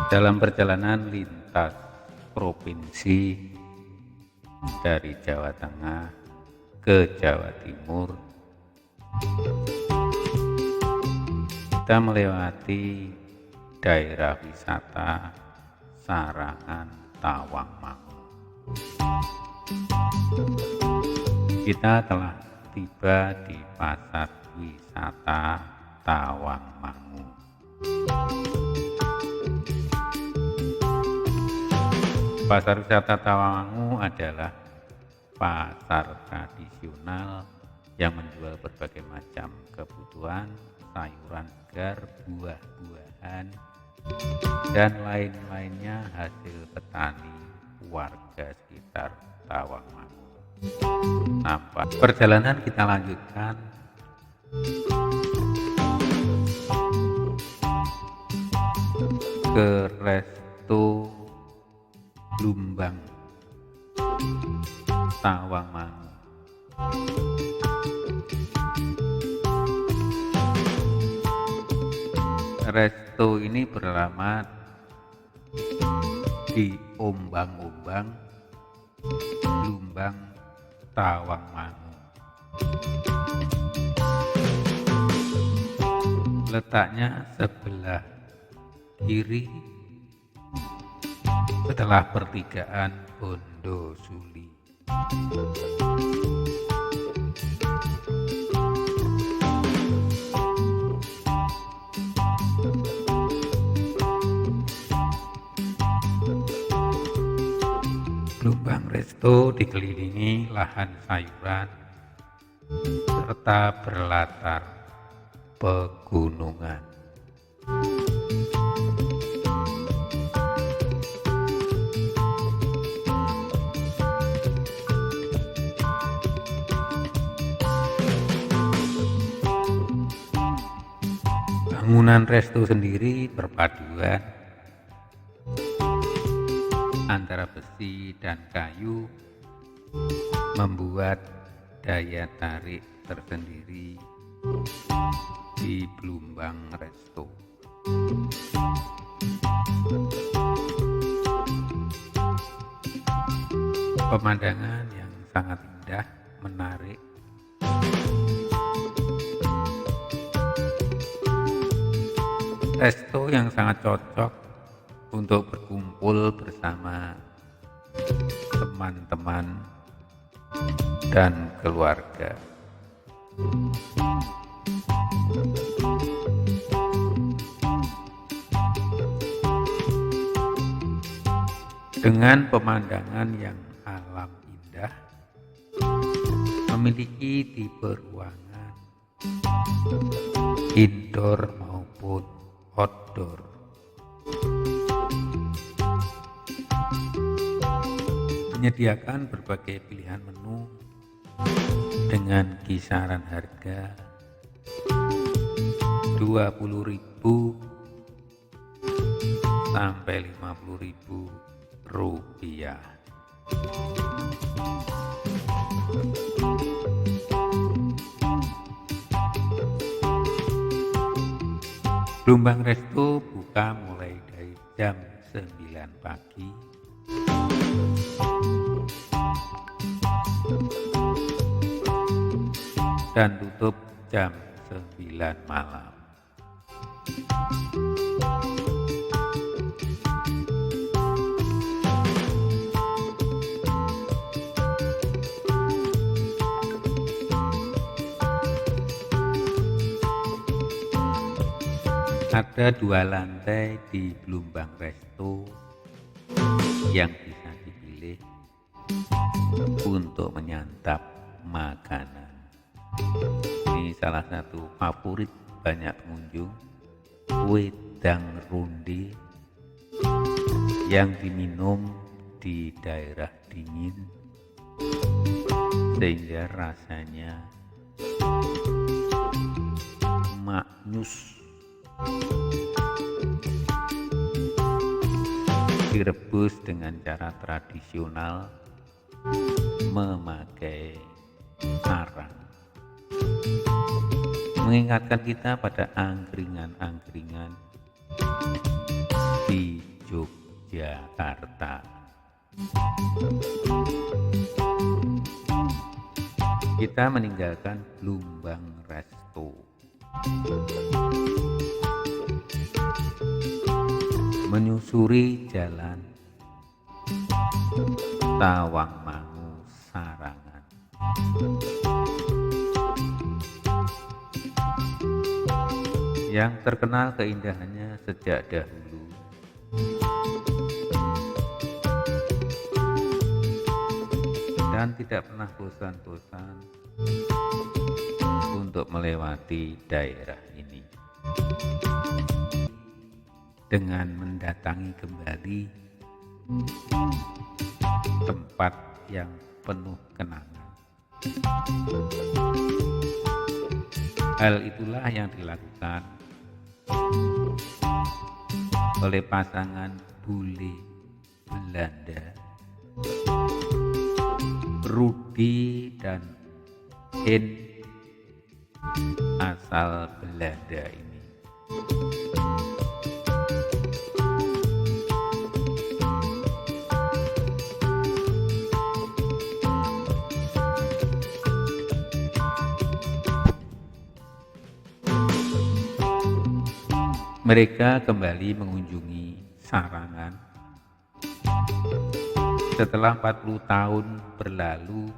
Dalam perjalanan lintas provinsi dari Jawa Tengah ke Jawa Timur, kita melewati daerah wisata Sarangan Tawangmangu. Kita telah tiba di pasar wisata Tawangmangu. Pasar wisata Tawangmangu adalah pasar tradisional yang menjual berbagai macam kebutuhan, sayuran segar, buah-buahan, dan lain-lainnya hasil petani warga sekitar Tawangmangu. Perjalanan kita lanjutkan ke Resto Blumbang Tawangmangu. Resto ini beralamat di Ombang-Ombang, Blumbang Tawangmangu. Letaknya sebelah kiri setelah pertigaan Bondosuli. Blumbang Resto dikelilingi lahan sayuran serta berlatar pegunungan. Bangunan resto sendiri berpaduan antara besi dan kayu, membuat daya tarik tersendiri di Blumbang Resto. Pemandangan yang sangat indah, menarik. Resto yang sangat cocok untuk berkumpul bersama teman-teman dan keluarga. Dengan pemandangan yang alam indah, memiliki tipe ruangan indoor maupun outdoor. Menyediakan berbagai pilihan menu dengan kisaran harga 20.000 sampai 50.000 rupiah. Blumbang Resto buka mulai dari jam 9 pagi dan tutup jam 9 malam. Ada 2 lantai di Blumbang Resto yang bisa dipilih untuk menyantap makanan. Ini salah satu favorit banyak pengunjung, wedang ronde yang diminum di daerah dingin sehingga rasanya maknyus. Direbus dengan cara tradisional memakai arang, mengingatkan kita pada angkringan-angkringan di Yogyakarta. Kita meninggalkan Blumbang Resto, menyusuri jalan Tawangmangu Sarangan. Yang terkenal keindahannya sejak dahulu. Dan tidak pernah bosan-bosan untuk melewati daerah ini. Dengan mendatangi kembali tempat yang penuh kenangan. Hal itulah yang dilakukan oleh pasangan bule Belanda, Rudi dan Hen, asal Belanda ini. Mereka kembali mengunjungi Sarangan setelah 40 tahun berlalu.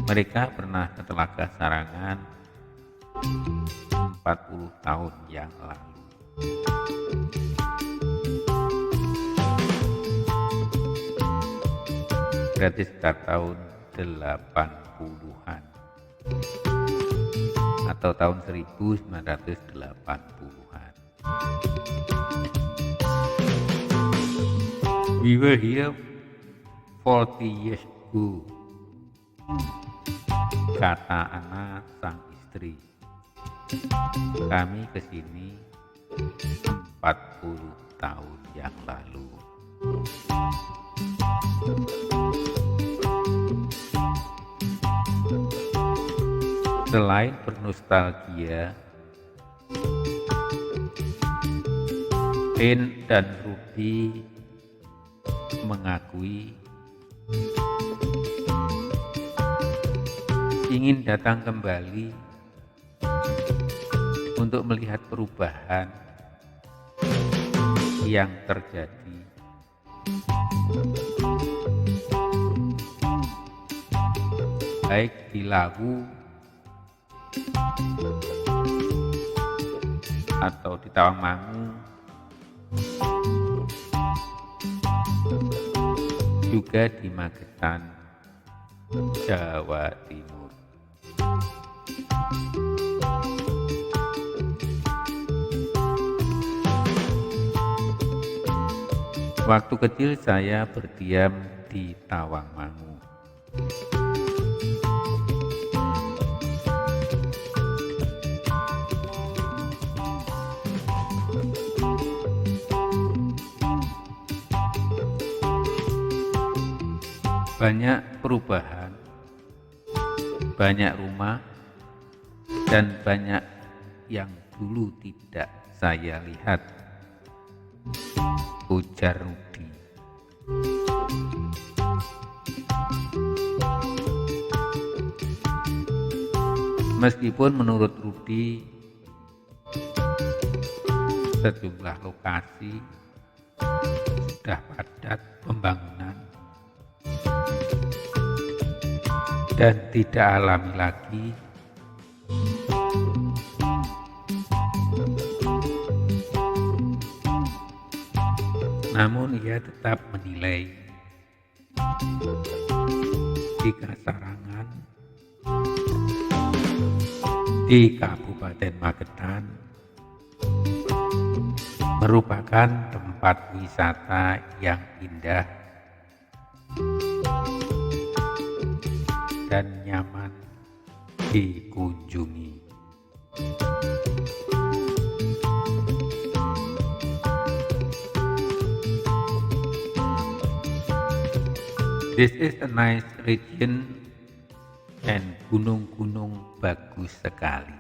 Mereka pernah ke Telaga Sarangan 40 tahun yang lalu. Berarti sekitar tahun 80-an atau tahun 1980-an. We were here 40 years ago, kata Ana sang istri. Kami kesini 40 tahun yang lalu. Selain bernostalgia, Hen dan Rudi mengakui ingin datang kembali untuk melihat perubahan yang terjadi. Baik di Lawu atau di Tawangmangu, juga di Magetan, Jawa Timur. Waktu kecil saya berdiam di Tawangmangu. Banyak perubahan, banyak rumah, dan banyak yang dulu tidak saya lihat, ujar Rudi. Meskipun menurut Rudi sejumlah lokasi sudah padat pembangunan dan tidak alami lagi, namun ia tetap menilai jika Sarangan di Kabupaten Magetan merupakan tempat wisata yang indah dan nyaman dikunjungi. This is a nice region dan gunung-gunung bagus sekali.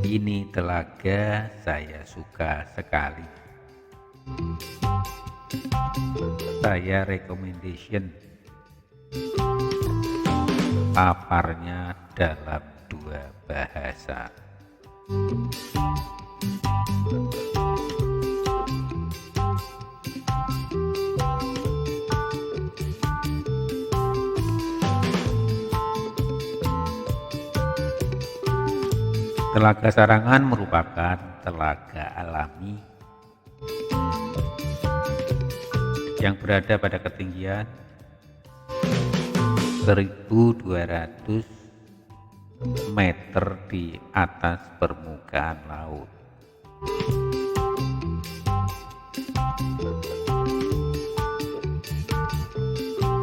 Ini telaga saya suka sekali. Saya recommendation paparnya dalam 2 bahasa. Telaga Sarangan merupakan telaga alami yang berada pada ketinggian 1.200 meter di atas permukaan laut.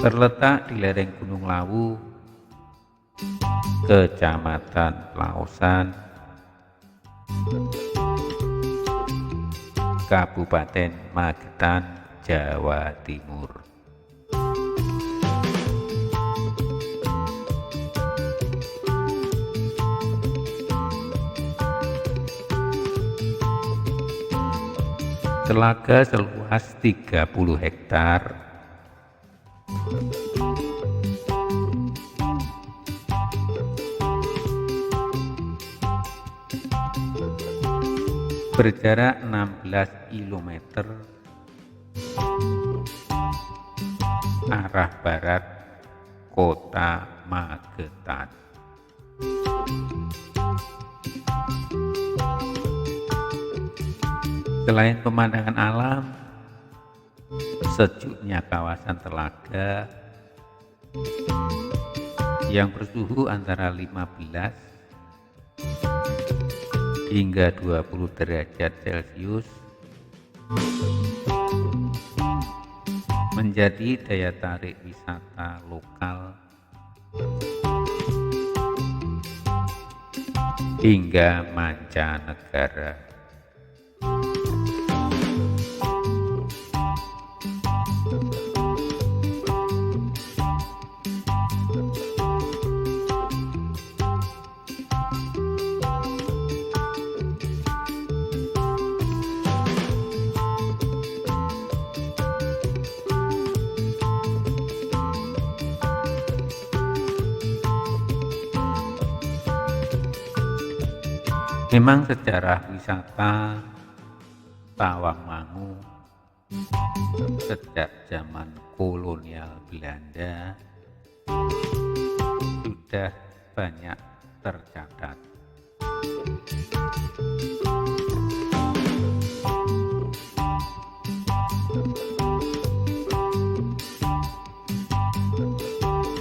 Terletak di lereng Gunung Lawu, Kecamatan Pelausan, Kabupaten Magetan, Jawa Timur. Telaga seluas 30 hektar berjarak 16 km arah barat Kota Magetan. Selain pemandangan alam, sejuknya kawasan telaga yang bersuhu antara 15 hingga 20 derajat Celcius menjadi daya tarik wisata lokal hingga mancanegara. Memang sejarah wisata Tawangmangu sejak zaman kolonial Belanda sudah banyak tercatat.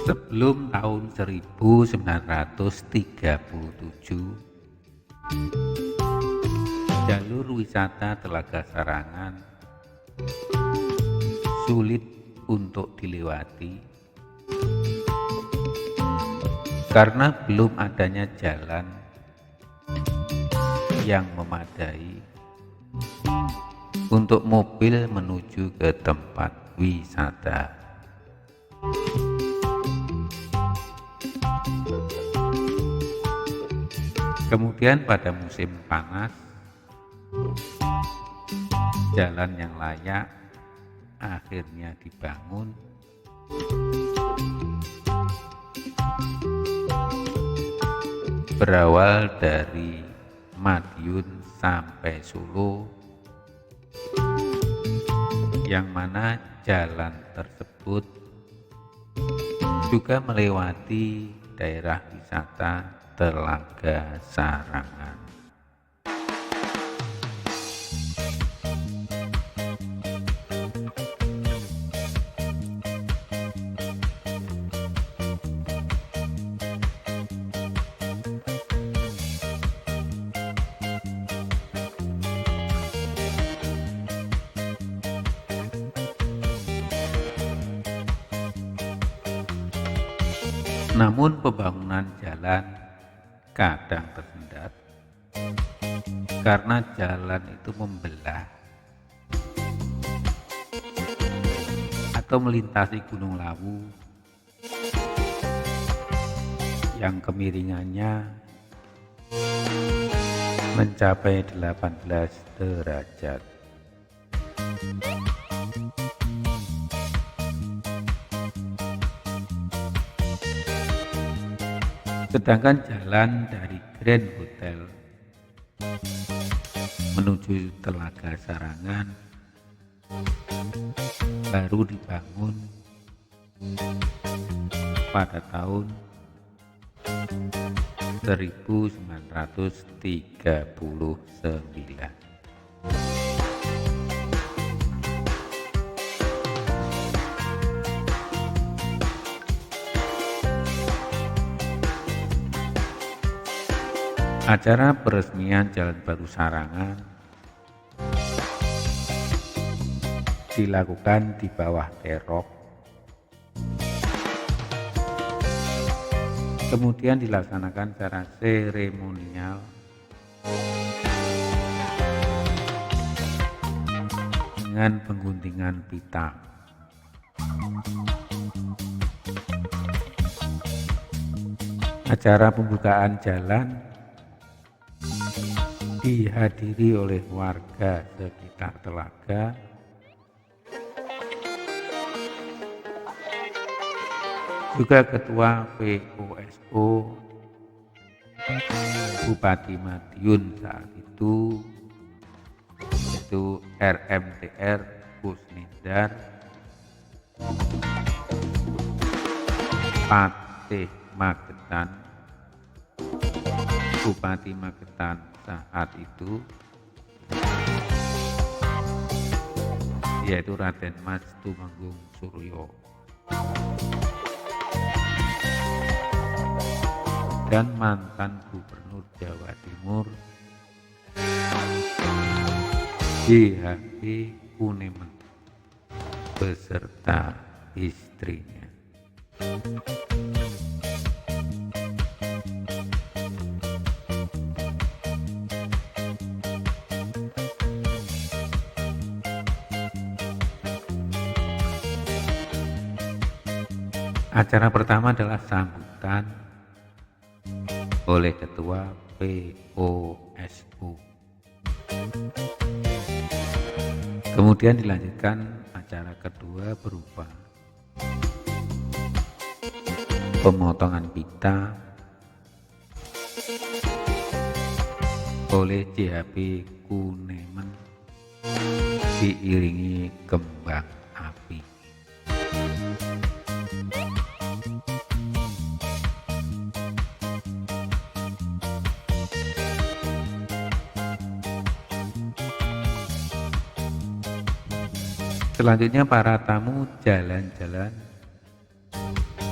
Sebelum tahun 1937, jalur wisata Telaga Sarangan sulit untuk dilewati karena belum adanya jalan yang memadai untuk mobil menuju ke tempat wisata. Kemudian pada musim panas, jalan yang layak akhirnya dibangun berawal dari Madiun sampai Solo, yang mana jalan tersebut juga melewati daerah wisata Telaga Sarangan. Namun pembangunan jalan kadang tersendat karena jalan itu membelah atau melintasi Gunung Lawu yang kemiringannya mencapai 18 derajat. Sedangkan jalan dari Grand Hotel menuju Telaga Sarangan baru dibangun pada tahun 1939. Acara peresmian Jalan Baru Sarangan dilakukan di bawah terop, kemudian dilaksanakan secara seremonial dengan pengguntingan pita. Acara pembukaan jalan dihadiri oleh warga sekitar telaga, juga Ketua POSO Bupati Madiun saat itu, yaitu RMTR Kusnindar, Patih Magetan, Bupati Magetan saat itu, yaitu Raden Mas Tumenggung Suryo, dan mantan Gubernur Jawa Timur JHP Kunemen beserta istrinya. Acara pertama adalah sambutan oleh Ketua POSO. Kemudian dilanjutkan acara kedua berupa pemotongan pita oleh JHP Kunemen diiringi kembang api. Selanjutnya para tamu jalan-jalan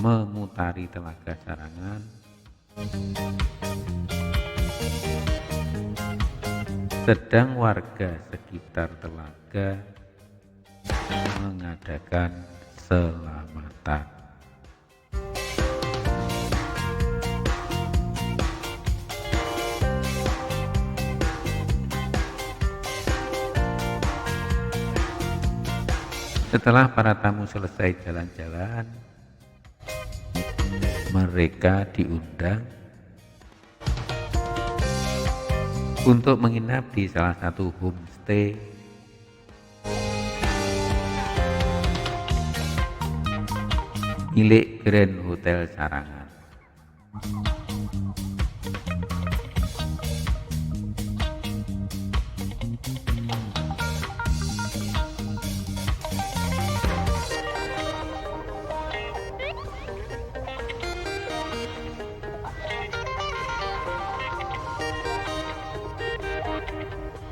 memutari Telaga Sarangan sedang warga sekitar telaga mengadakan selamatan. Setelah para tamu selesai jalan-jalan, mereka diundang untuk menginap di salah satu homestay milik Grand Hotel Sarangan.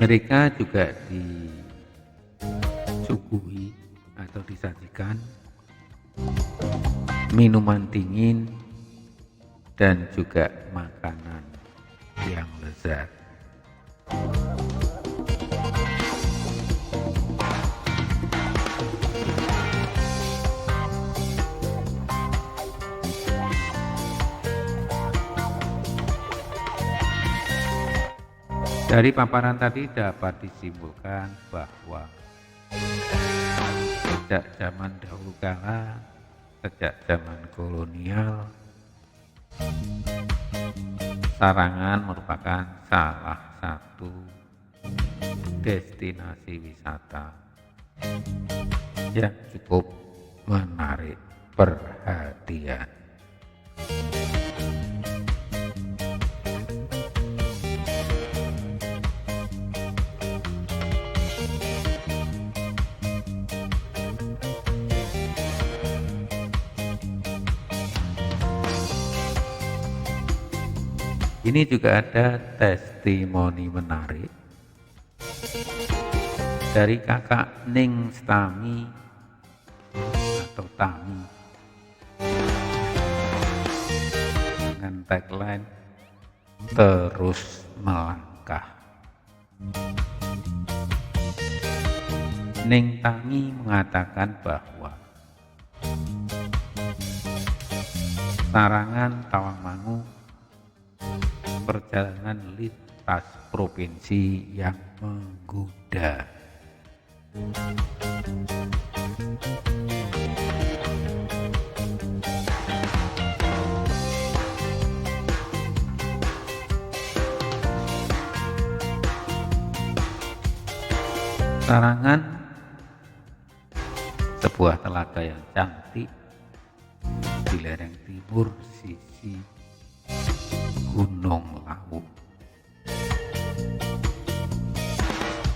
Mereka juga disuguhi atau disajikan minuman dingin dan juga makanan yang lezat. Dari paparan tadi dapat disimpulkan bahwa sejak zaman dahulu kala, sejak zaman kolonial, Sarangan merupakan salah satu destinasi wisata yang cukup menarik perhatian. Ini juga ada testimoni menarik dari kakak Ning Stami atau Tami dengan tagline terus melangkah. Ning Tami mengatakan bahwa Sarangan Tawangmangu perjalanan lintas provinsi yang menggoda. Sarangan sebuah telaga yang cantik di lereng timur sisi Gunung Lawu,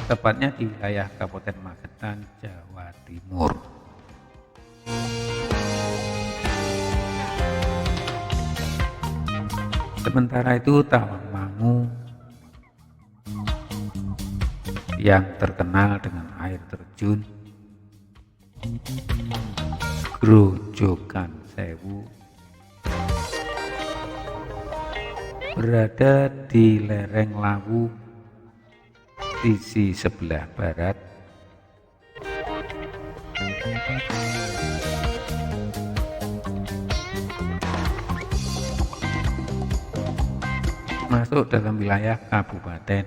tepatnya di wilayah Kabupaten Magetan, Jawa Timur. Sementara itu Tawangmangu yang terkenal dengan air terjun Grojogan Sewu berada di lereng Lawu sisi sebelah barat masuk dalam wilayah Kabupaten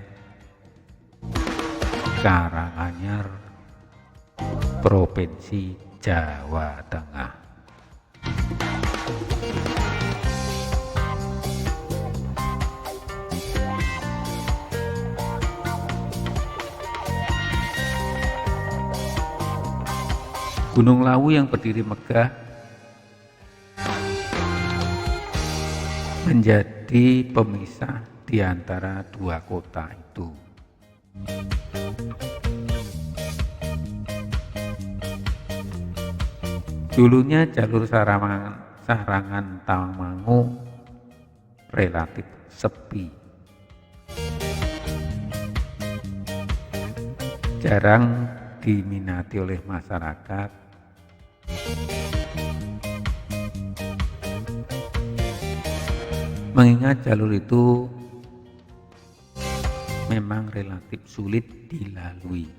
Karanganyar, Provinsi Jawa Tengah. Gunung Lawu yang berdiri megah menjadi pemisah di antara dua kota itu. Dulunya jalur Sarangan Tawangmangu relatif sepi, jarang diminati oleh masyarakat. Mengingat jalur itu memang relatif sulit dilalui.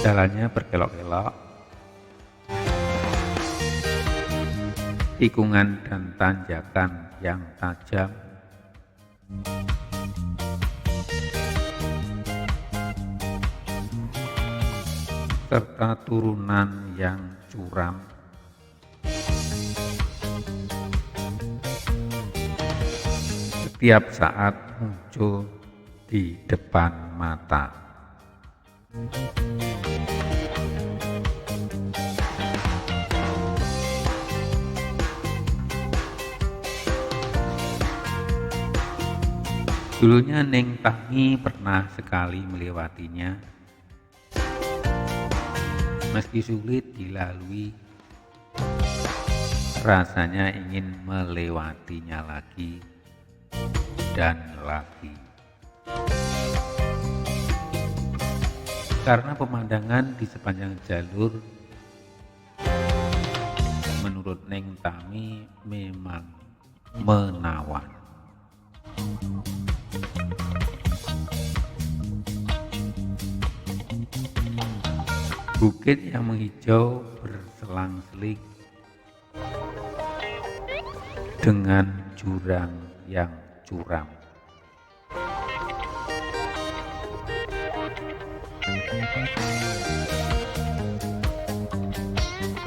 Jalannya berkelok-kelok, tikungan dan tanjakan yang tajam, serta turunan yang curam. Setiap saat muncul di depan mata. Dulunya Ning Tami pernah sekali melewatinya. Meski sulit dilalui, rasanya ingin melewatinya lagi dan lagi. Karena pemandangan di sepanjang jalur menurut Ning Tami memang menawan. Bukit yang menghijau berselang-seling dengan jurang yang curam.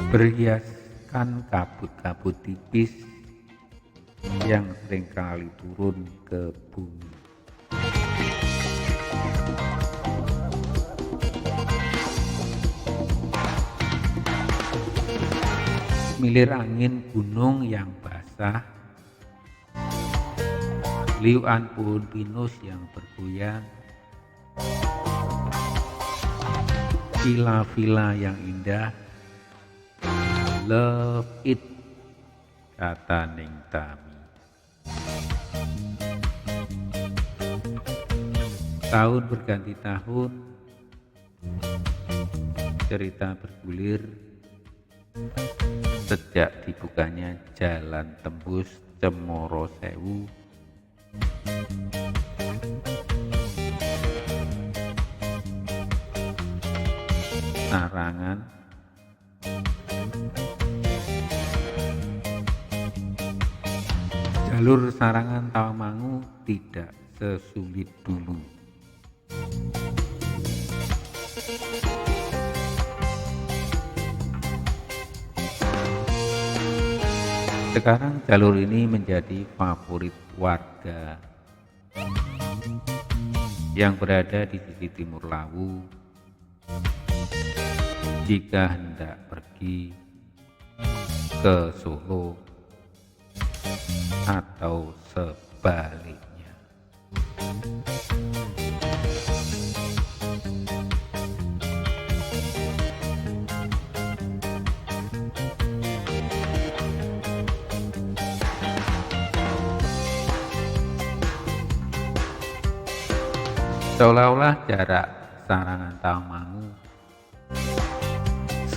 berhiaskan kabut-kabut tipis yang seringkali turun ke bumi. Milir angin gunung yang basah, liukan pohon pinus yang bergoyang, vila-vila yang indah, love it, kata Ning Tami. Tahun berganti tahun, cerita bergulir sejak dibukanya jalan tembus Cemoro Sewu. Sarangan jalur Sarangan Tawamangu tidak sesulit dulu. Sekarang jalur ini menjadi favorit warga yang berada di sisi timur Lawu jika hendak pergi ke Solo atau sebaliknya. Seolah-olah jarak Sarangan Tawamangu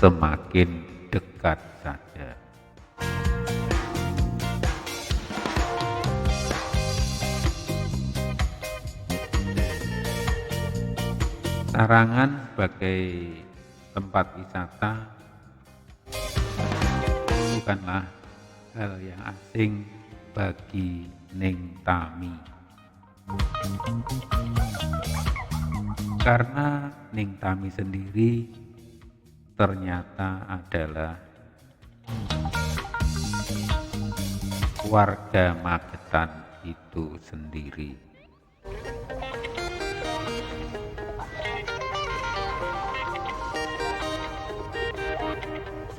semakin dekat saja. Sarangan sebagai tempat wisata bukanlah hal yang asing bagi Ning Tami, karena Ning Tami sendiri ternyata adalah warga Magetan itu sendiri.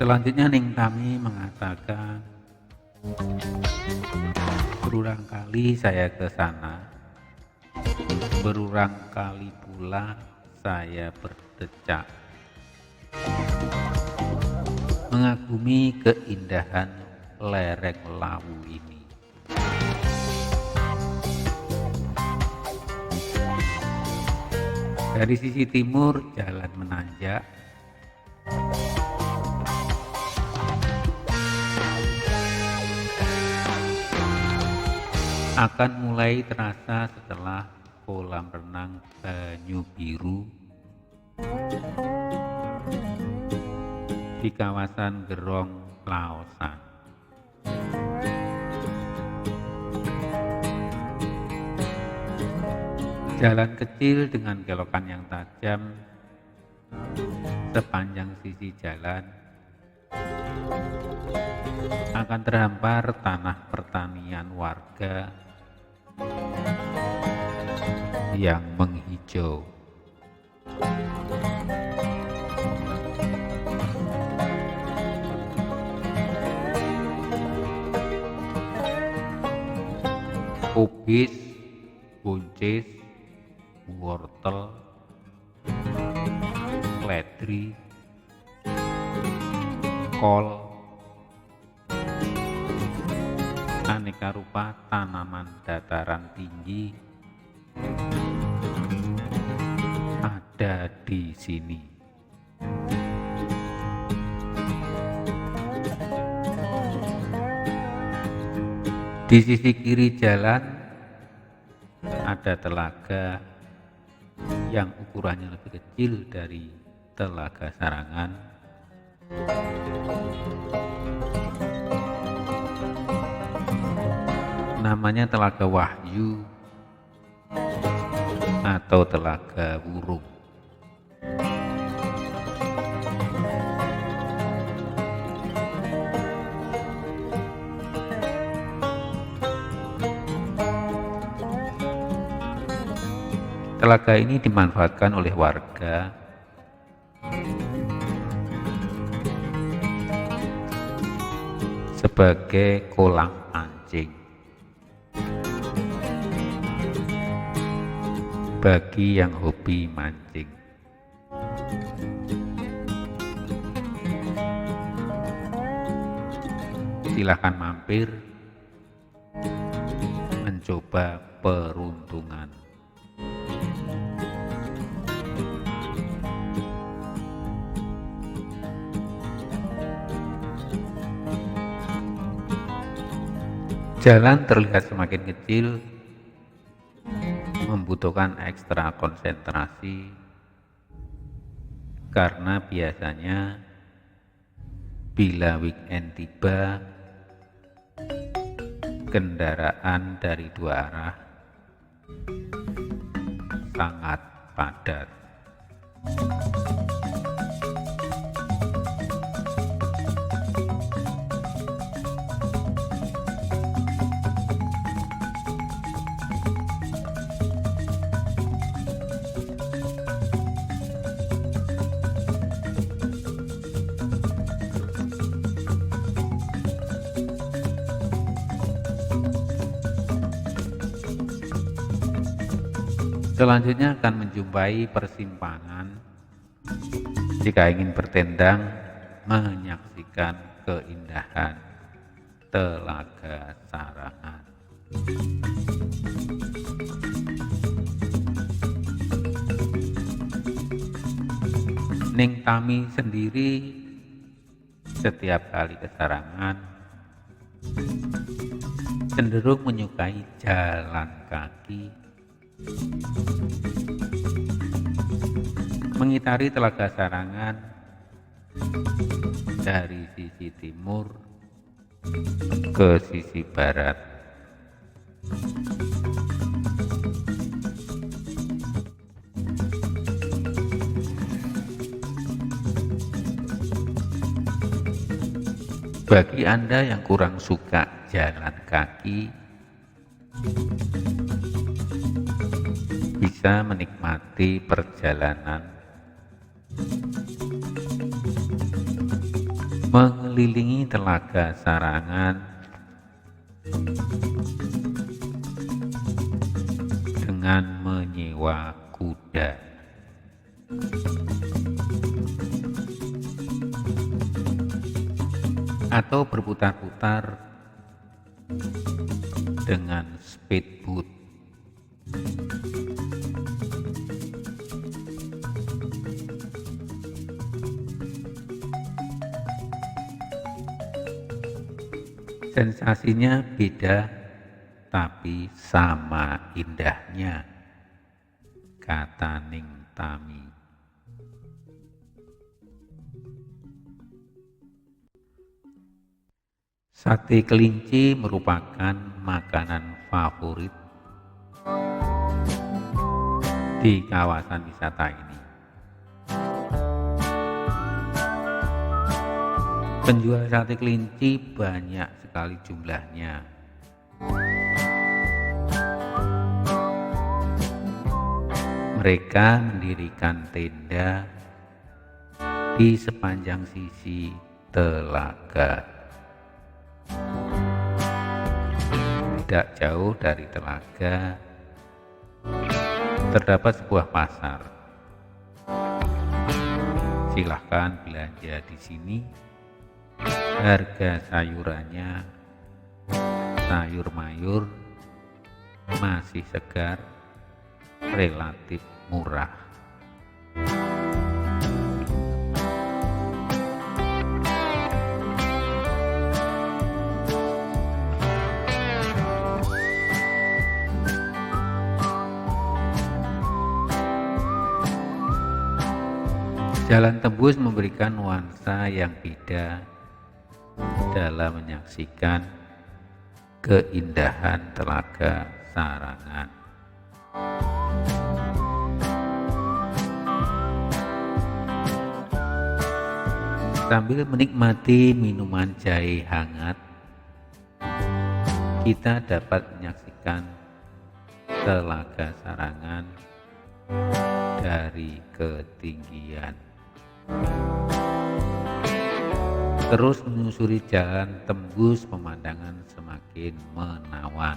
Selanjutnya Ning Tami mengatakan, berulang kali saya ke sana, berulang kali pula saya berdecak mengagumi keindahan lereng Lawu ini. Dari sisi timur jalan menanjak, akan mulai terasa setelah kolam renang Banyu Biru di kawasan Gerong Laosan. Jalan kecil dengan kelokan yang tajam sepanjang sisi jalan akan terhampar tanah pertanian warga yang menghijau. Kubis, buncis, wortel, seledri, kol, aneka rupa tanaman dataran tinggi ada di sini. Di sisi kiri jalan ada telaga yang ukurannya lebih kecil dari Telaga Sarangan. Namanya Telaga Wahyu atau Telaga Wurung. Telaga ini dimanfaatkan oleh warga sebagai kolam pancing bagi yang hobi mancing. Silahkan mampir mencoba peruntungan. Jalan terlihat semakin kecil, membutuhkan ekstra konsentrasi karena biasanya bila weekend tiba, kendaraan dari dua arah sangat padat. Selanjutnya akan menjumpai persimpangan jika ingin bertendang menyaksikan keindahan Telaga Sarangan. Ning Tami sendiri setiap kali ke Sarangan cenderung menyukai jalan kaki mengitari Telaga Sarangan dari sisi timur ke sisi barat. Bagi Anda yang kurang suka jalan kaki, bisa menikmati perjalanan mengelilingi Telaga Sarangan dengan menyewa kuda. Atau berputar-putar dengan speedboat. Sensasinya beda, tapi sama indahnya, kata Ning Tami. Sate kelinci merupakan makanan favorit di kawasan wisata ini. Penjual sate kelinci banyak sekali jumlahnya. Mereka mendirikan tenda di sepanjang sisi telaga. Tidak jauh dari telaga terdapat sebuah pasar. Silahkan belanja di sini. Harga sayurannya, sayur mayur masih segar, relatif murah. Jalan tembus memberikan nuansa yang beda dalam menyaksikan keindahan Telaga Sarangan. Sambil menikmati minuman jahe hangat, kita dapat menyaksikan Telaga Sarangan dari ketinggian. Terus menyusuri jalan tembus pemandangan semakin menawan.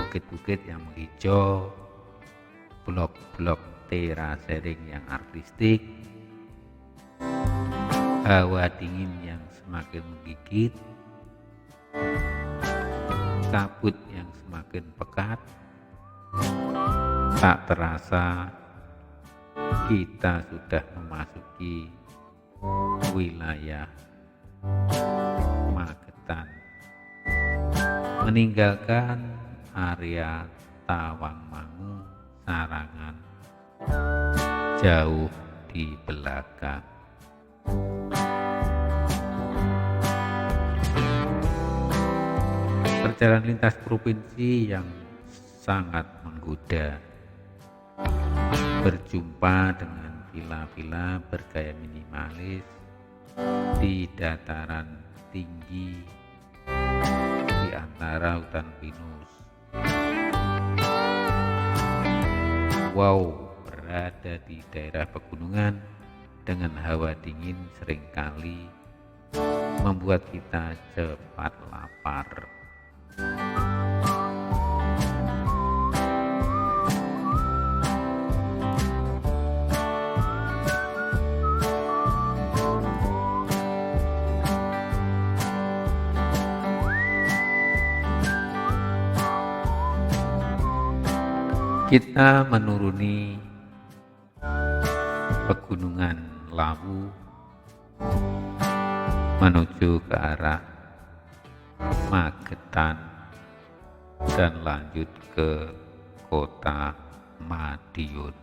Bukit-bukit yang menghijau, blok-blok terasering yang artistik, hawa dingin yang semakin menggigit, kabut yang semakin pekat. Tak terasa kita sudah memasuki wilayah Magetan, meninggalkan area Tawangmangu Sarangan jauh di belakang. Perjalanan lintas provinsi yang sangat menggoda, berjumpa dengan villa-villa bergaya minimalis di dataran tinggi di antara hutan pinus. Wow, berada di daerah pegunungan dengan hawa dingin seringkali membuat kita cepat lapar. Kita menuruni pegunungan Lawu menuju ke arah Magetan dan lanjut ke kota Madiun.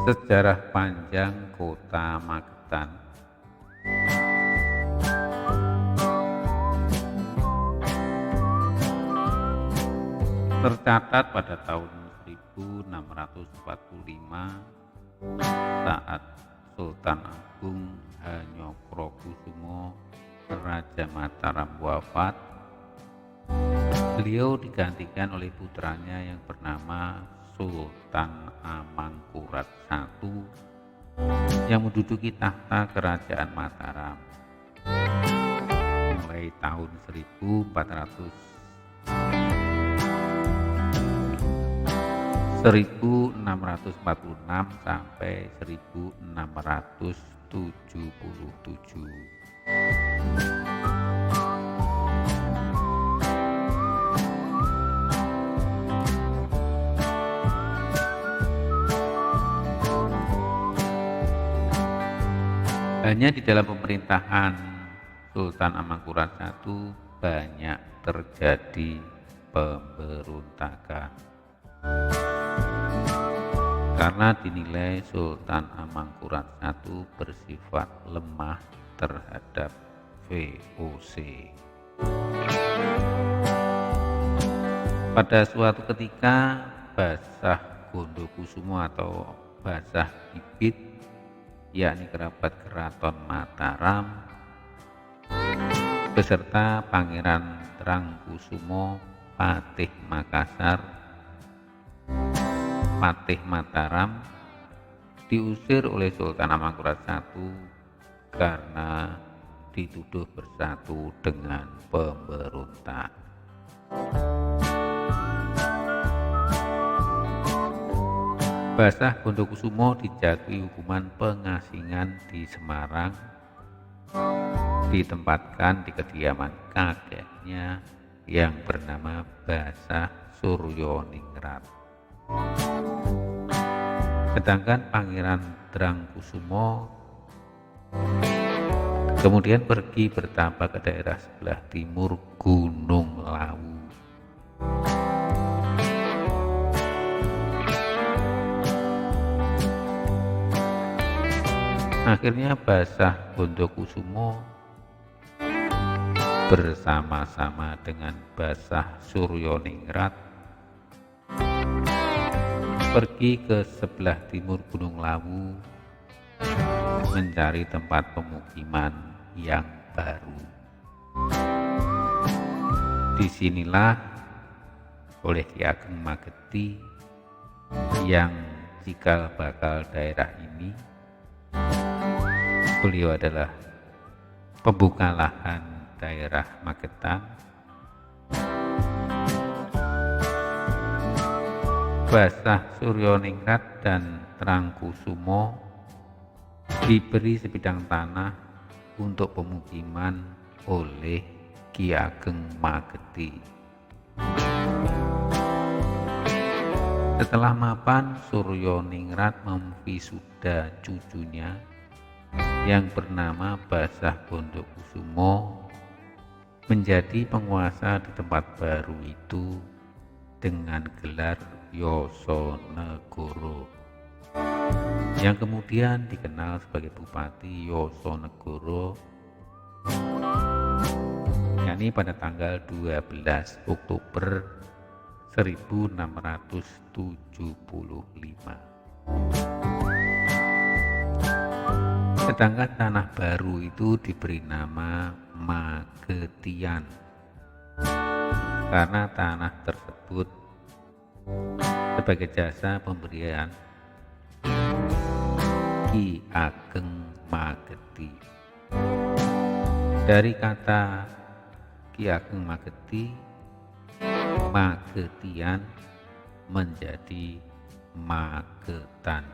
Sejarah panjang kota Magetan. Tercatat pada tahun 1645 saat Sultan Agung Hanyokrokusumo Raja Mataram wafat, beliau digantikan oleh putranya yang bernama Sultan Amangkurat I yang menduduki tahta kerajaan Mataram mulai tahun 1646 sampai 1677. Hanya di dalam pemerintahan Sultan Amangkurat I banyak terjadi pemberontakan karena dinilai Sultan Amangkurat I bersifat lemah terhadap VOC. Pada suatu ketika Basah Gondokusumo atau Basah Ibit, yakni kerabat keraton Mataram, beserta Pangeran Trangkusumo Patih Makassar, Patih Mataram, diusir oleh Sultan Amangkurat I karena dituduh bersatu dengan pemberontak. Basah Bondokusumo dijatuhi hukuman pengasingan di Semarang, ditempatkan di kediaman kakeknya yang bernama Basah Suryoningrat. Sedangkan Pangeran Drangkusumo kemudian pergi bertapa ke daerah sebelah timur Gunung Lawu. Akhirnya Basah Bondokusumo bersama-sama dengan Basah Suryoningrat pergi ke sebelah timur Gunung Lawu mencari tempat pemukiman yang baru. Disinilah oleh Ki Ageng Mageti yang cikal bakal daerah ini. Beliau adalah pembuka lahan daerah Magetan. Basah Suryoningrat dan Trangkusumo diberi sebidang tanah untuk pemukiman oleh Ki Ageng Mageti. Setelah mapan, Suryoningrat memvisuda cucunya yang bernama Basah Bondokusumo menjadi penguasa di tempat baru itu dengan gelar Yosonegoro, yang kemudian dikenal sebagai Bupati Yosonegoro, yakni pada tanggal 12 Oktober 1675. Sedangkan tanah baru itu diberi nama Magetian karena tanah tersebut sebagai jasa pemberian Ki Ageng Mageti. Dari kata Ki Ageng Mageti, Magetian menjadi Magetan.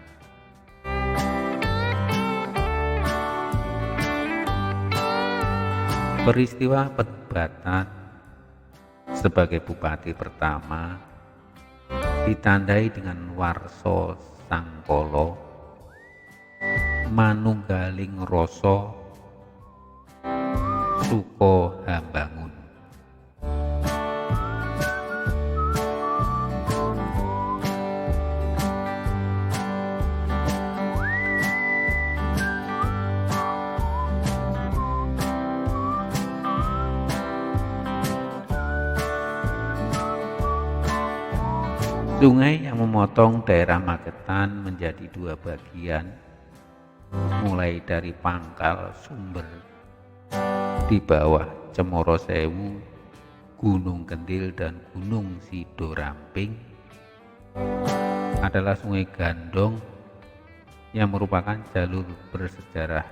Peristiwa penobatan sebagai bupati pertama ditandai dengan warso sangkala manunggaling rasa suka hambangun. Sungai yang memotong daerah Magetan menjadi dua bagian, mulai dari pangkal sumber di bawah Cemoro Sewu, Gunung Kendil dan Gunung Sidoramping, adalah Sungai Gandong yang merupakan jalur bersejarah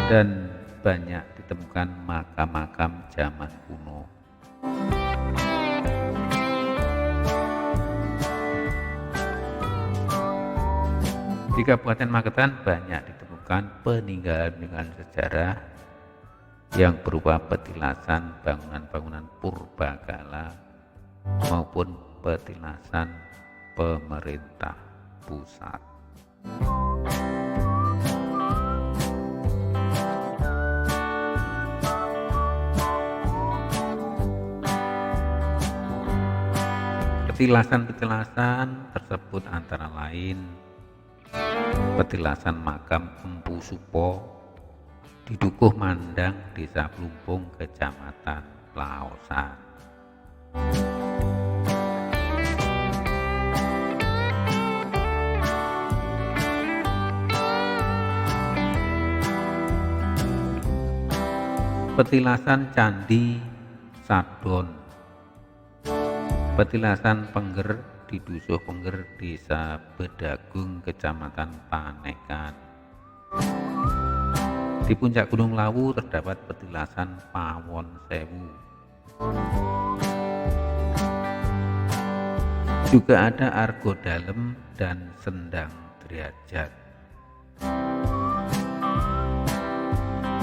dan banyak ditemukan makam-makam zaman kuno. Di Kabupaten Magetan banyak ditemukan peninggalan sejarah yang berupa petilasan bangunan-bangunan purbakala maupun petilasan pemerintah pusat. Petilasan-petilasan tersebut antara lain petilasan makam Empu Supo di Dukuh Mandang, Desa Plumpung, Kecamatan Laosan. Petilasan Candi Sadon, petilasan Pengger di Dusuh Pengger, Desa Bedagung, Kecamatan Panekan. Di puncak Gunung Lawu terdapat petilasan Pawon Sewu. Juga ada Argo Dalem dan Sendang Derajat.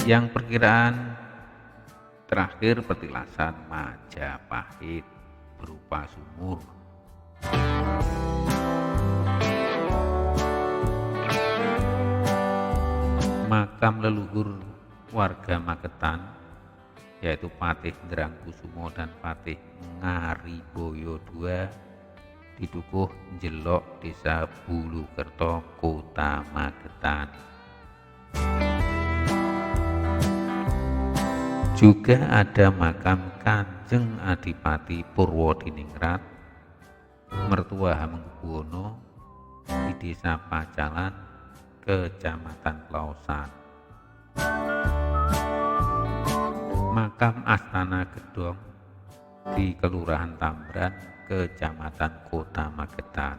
Yang perkiraan terakhir petilasan Majapahit berupa sumur. Makam leluhur warga Magetan yaitu Patih Ndrangkusumo dan Patih Ngariboyo II di Dukuh Jelok, Desa Bulukerto, Kota Magetan. Juga ada makam Kanjeng Adipati Purwodiningrat, mertua Hamengkubuwono di Desa Pacalan, Kecamatan Pelausan. Makam Astana Gedong di Kelurahan Tambran, Kecamatan Kota Magetan.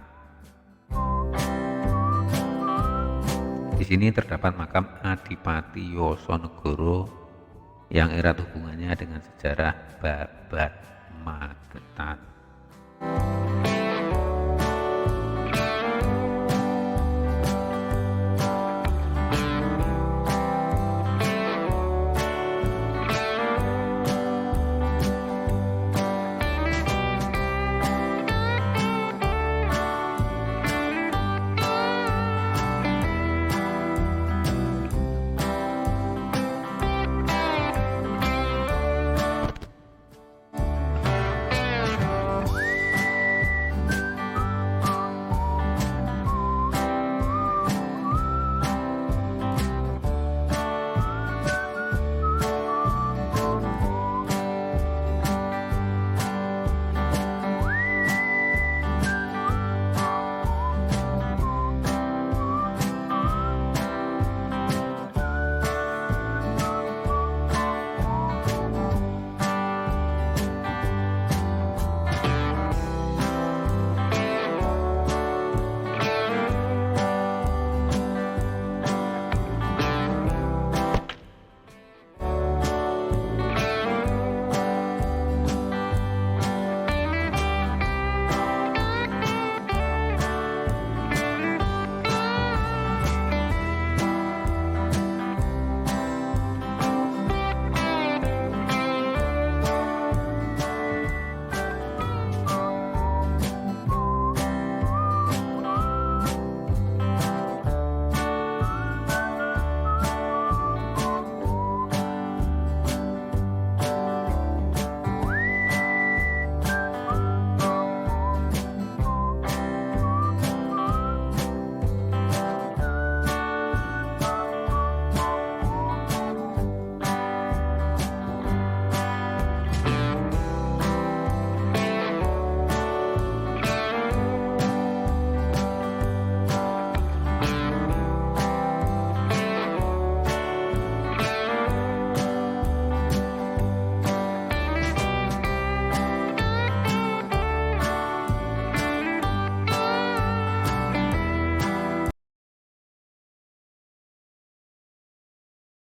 Di sini terdapat makam Adipati Yosonegoro yang erat hubungannya dengan sejarah Babat Magetan.